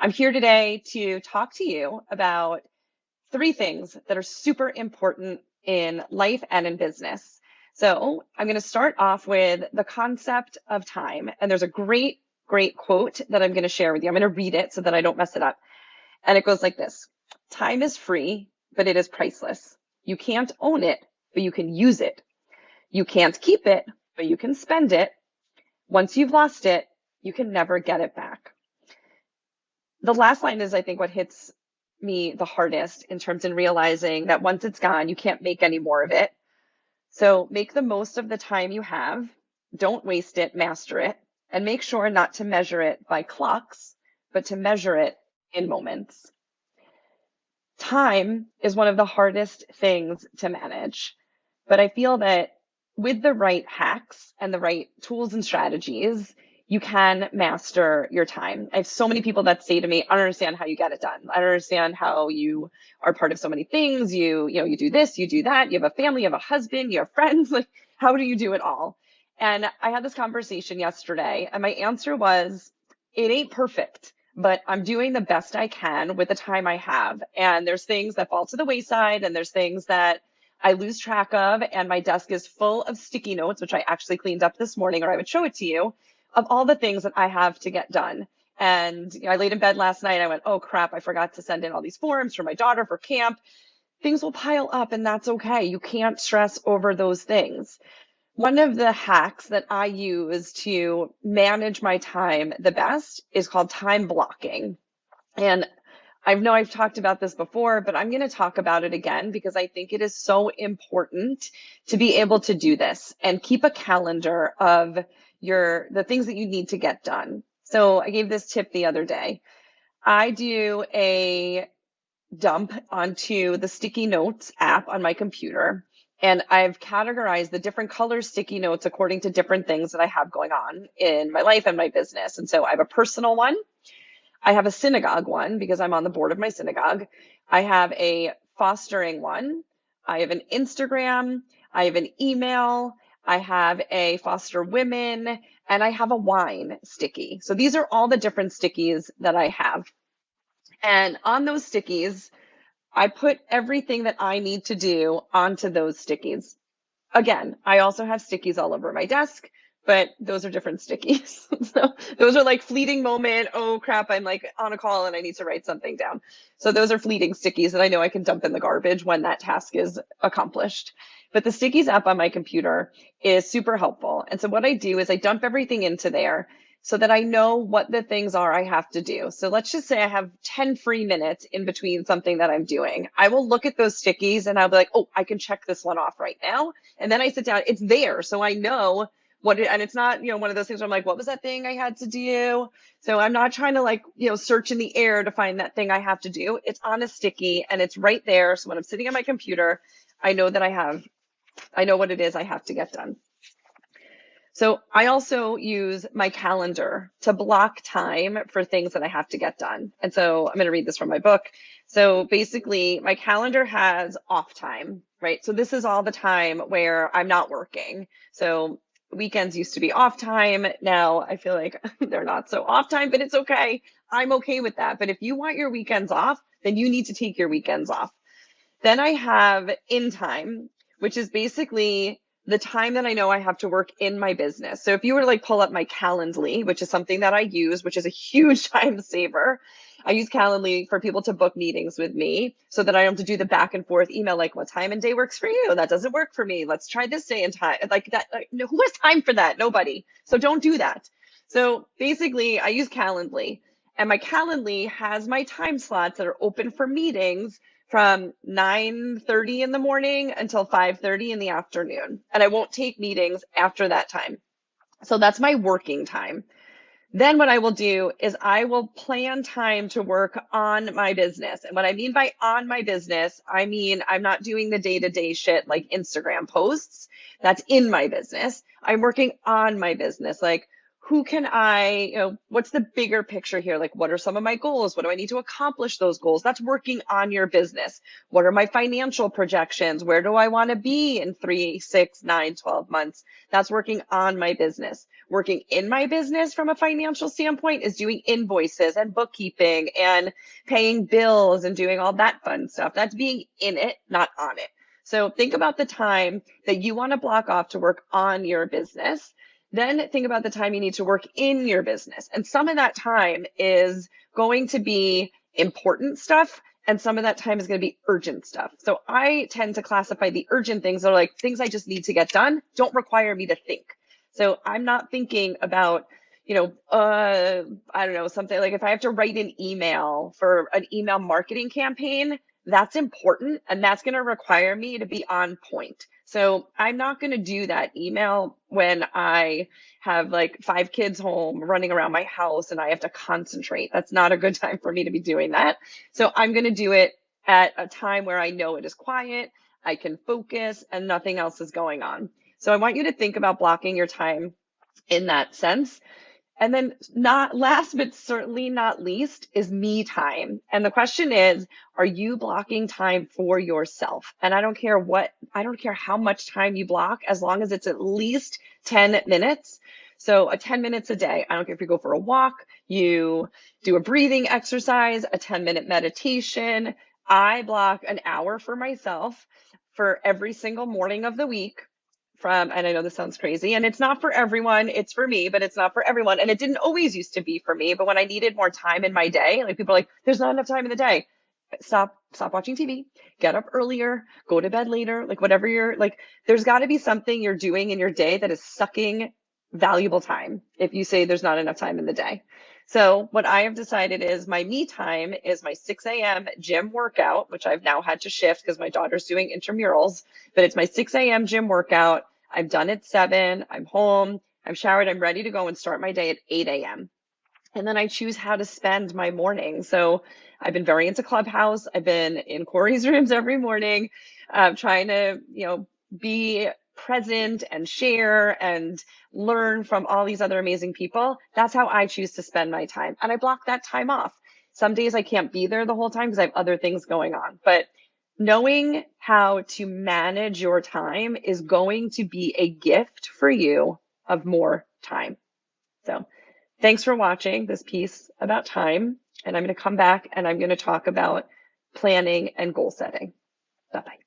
I'm here today to talk to you about three things that are super important in life and in business. So I'm going to start off with the concept of time. And there's a great quote that I'm going to share with you. I'm going to read it so that I don't mess it up. And it goes like this: time is free, but it is priceless. You can't own it, but you can use it. You can't keep it, but you can spend it. Once you've lost it, you can never get it back. The last line is, I think, what hits me the hardest in terms of realizing that once it's gone, you can't make any more of it. So make the most of the time you have. Don't waste it, master it, and make sure not to measure it by clocks, but to measure it in moments. Time is one of the hardest things to manage, but I feel that with the right hacks and the right tools and strategies, you can master your time. I have so many people that say to me, I don't understand how you get it done. I don't understand how you are part of so many things. You do this, you do that. You have a family, you have a husband, you have friends. Like, how do you do it all? And I had this conversation yesterday, and my answer was, it ain't perfect, but I'm doing the best I can with the time I have. And there's things that fall to the wayside, and there's things that I lose track of. And my desk is full of sticky notes, which I actually cleaned up this morning, or I would show it to you, of all the things that I have to get done. And I laid in bed last night. I went, oh crap, I forgot to send in all these forms for my daughter for camp. Things will pile up, and that's okay. You can't stress over those things. One of the hacks that I use to manage my time the best is called time blocking. And I know I've talked about this before, but I'm going to talk about it again because I think it is so important to be able to do this and keep a calendar of the things that you need to get done. So I gave this tip the other day. I do a dump onto the sticky notes app on my computer, and I've categorized the different color sticky notes according to different things that I have going on in my life and my business. And so I have a personal one. I have a synagogue one because I'm on the board of my synagogue. I have a fostering one. I have an Instagram. I have an email. I have a foster women, and I have a wine sticky. So these are all the different stickies that I have. And on those stickies, I put everything that I need to do onto those stickies. Again, I also have stickies all over my desk, but those are different stickies. So those are like fleeting moment. Oh crap, I'm like on a call and I need to write something down. So those are fleeting stickies that I know I can dump in the garbage when that task is accomplished. But the stickies app on my computer is super helpful. And so what I do is I dump everything into there so that I know what the things are I have to do. So let's just say I have 10 free minutes in between something that I'm doing. I will look at those stickies and I'll be like, oh, I can check this one off right now. And then I sit down, it's there. So I know and it's not, one of those things where I'm like, what was that thing I had to do? So I'm not trying to search in the air to find that thing I have to do. It's on a sticky and it's right there. So when I'm sitting at my computer, I know I know what it is I have to get done. So I also use my calendar to block time for things that I have to get done. And so I'm going to read this from my book. So basically, my calendar has off time, right? So this is all the time where I'm not working. So weekends used to be off time. Now I feel like they're not so off time, but it's okay. I'm okay with that. But if you want your weekends off, then you need to take your weekends off. Then I have in time, which is basically the time that I know I have to work in my business. So if you were to pull up my Calendly, which is something that I use, which is a huge time saver. I use Calendly for people to book meetings with me so that I don't have to do the back and forth email, like what time and day works for you? That doesn't work for me. Let's try this day and time. Like that, who has time for that? Nobody. So don't do that. So basically I use Calendly, and my Calendly has my time slots that are open for meetings from 9:30 in the morning until 5:30 in the afternoon. And I won't take meetings after that time. So that's my working time. Then what I will do is I will plan time to work on my business. And what I mean by on my business, I mean, I'm not doing the day-to-day shit like Instagram posts. That's in my business. I'm working on my business. Like, who can what's the bigger picture here? Like, what are some of my goals? What do I need to accomplish those goals? That's working on your business. What are my financial projections? Where do I want to be in 3, 6, 9, 12 months? That's working on my business. Working in my business from a financial standpoint is doing invoices and bookkeeping and paying bills and doing all that fun stuff. That's being in it, not on it. So think about the time that you want to block off to work on your business. Then think about the time you need to work in your business. And some of that time is going to be important stuff, and some of that time is going to be urgent stuff. So I tend to classify the urgent things that are like things I just need to get done, don't require me to think. So I'm not thinking about, I don't know, something like if I have to write an email for an email marketing campaign, that's important, and that's going to require me to be on point. So I'm not going to do that email when I have like 5 kids home running around my house and I have to concentrate. That's not a good time for me to be doing that. So I'm going to do it at a time where I know it is quiet, I can focus, and nothing else is going on. So I want you to think about blocking your time in that sense. And then not last, but certainly not least, is me time. And the question is, are you blocking time for yourself? And I don't care how much time you block, as long as it's at least 10 minutes. So 10 minutes a day. I don't care if you go for a walk, you do a breathing exercise, a 10-minute meditation. I block an hour for myself for every single morning of the week. And I know this sounds crazy, and it's not for everyone, it's for me, but it's not for everyone. And it didn't always used to be for me, but when I needed more time in my day, like people are like, there's not enough time in the day. Stop watching TV, get up earlier, go to bed later, like whatever there's got to be something you're doing in your day that is sucking valuable time if you say there's not enough time in the day. So what I have decided is my me time is my 6 a.m. gym workout, which I've now had to shift because my daughter's doing intramurals, but it's my 6 a.m. gym workout. I'm done at 7, I'm home, I'm showered, I'm ready to go and start my day at 8 a.m. And then I choose how to spend my morning. So I've been very into Clubhouse. I've been in Corey's rooms every morning, trying to, be present and share and learn from all these other amazing people. That's how I choose to spend my time. And I block that time off. Some days I can't be there the whole time because I have other things going on. But knowing how to manage your time is going to be a gift for you of more time. So thanks for watching this piece about time. And I'm going to come back and I'm going to talk about planning and goal setting. Bye-bye.